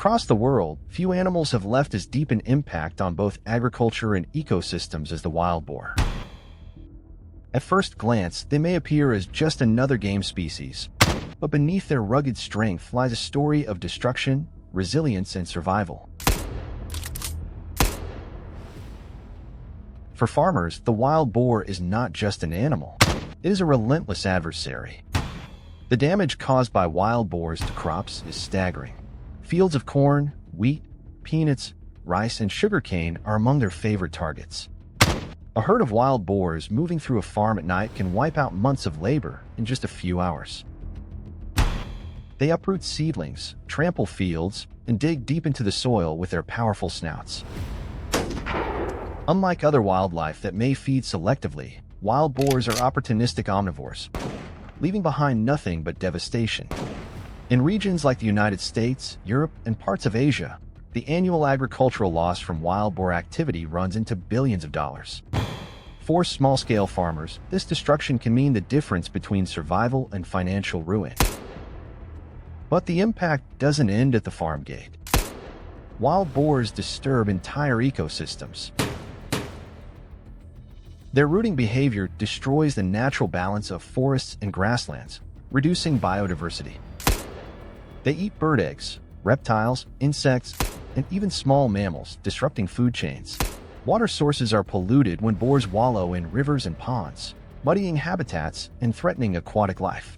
Across the world, few animals have left as deep an impact on both agriculture and ecosystems as the wild boar. At first glance, they may appear as just another game species, but beneath their rugged strength lies a story of destruction, resilience, and survival. For farmers, the wild boar is not just an animal. It is a relentless adversary. The damage caused by wild boars to crops is staggering. Fields of corn, wheat, peanuts, rice, and sugarcane are among their favorite targets. A herd of wild boars moving through a farm at night can wipe out months of labor in just a few hours. They uproot seedlings, trample fields, and dig deep into the soil with their powerful snouts. Unlike other wildlife that may feed selectively, wild boars are opportunistic omnivores, leaving behind nothing but devastation. In regions like the United States, Europe, and parts of Asia, the annual agricultural loss from wild boar activity runs into billions of dollars. For small-scale farmers, this destruction can mean the difference between survival and financial ruin. But the impact doesn't end at the farm gate. Wild boars disturb entire ecosystems. Their rooting behavior destroys the natural balance of forests and grasslands, reducing biodiversity. They eat bird eggs, reptiles, insects, and even small mammals, disrupting food chains. Water sources are polluted when boars wallow in rivers and ponds, muddying habitats and threatening aquatic life.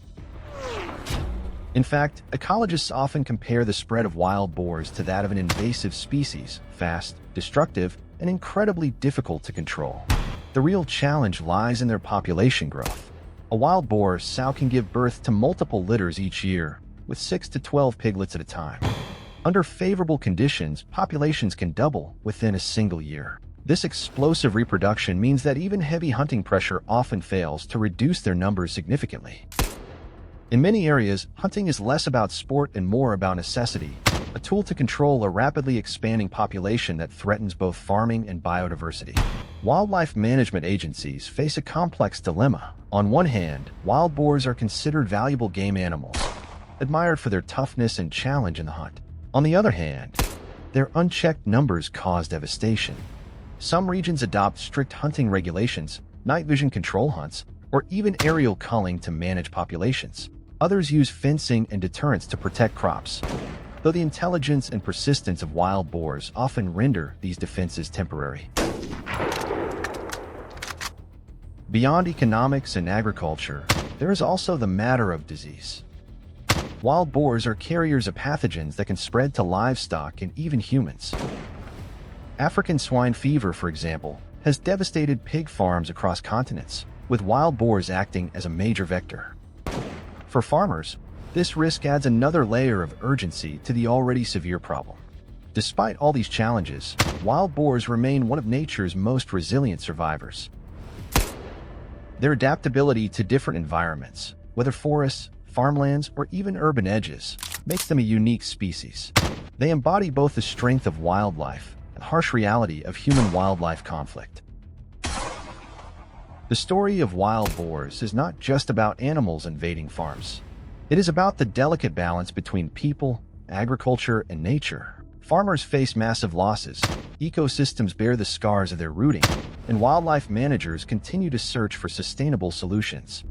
In fact, ecologists often compare the spread of wild boars to that of an invasive species, fast, destructive, and incredibly difficult to control. The real challenge lies in their population growth. A wild boar sow can give birth to multiple litters each year, with 6 to 12 piglets at a time. Under favorable conditions, populations can double within a single year. This explosive reproduction means that even heavy hunting pressure often fails to reduce their numbers significantly. In many areas, hunting is less about sport and more about necessity, a tool to control a rapidly expanding population that threatens both farming and biodiversity. Wildlife management agencies face a complex dilemma. On one hand, wild boars are considered valuable game animals, admired for their toughness and challenge in the hunt. On the other hand, their unchecked numbers cause devastation. Some regions adopt strict hunting regulations, night vision control hunts, or even aerial culling to manage populations. Others use fencing and deterrence to protect crops, though the intelligence and persistence of wild boars often render these defenses temporary. Beyond economics and agriculture, there is also the matter of disease. Wild boars are carriers of pathogens that can spread to livestock and even humans. African swine fever, for example, has devastated pig farms across continents, with wild boars acting as a major vector. For farmers, this risk adds another layer of urgency to the already severe problem. Despite all these challenges, wild boars remain one of nature's most resilient survivors. Their adaptability to different environments, whether forests, farmlands, or even urban edges, makes them a unique species. They embody both the strength of wildlife and the harsh reality of human-wildlife conflict. The story of wild boars is not just about animals invading farms. It is about the delicate balance between people, agriculture, and nature. Farmers face massive losses, ecosystems bear the scars of their rooting, and wildlife managers continue to search for sustainable solutions.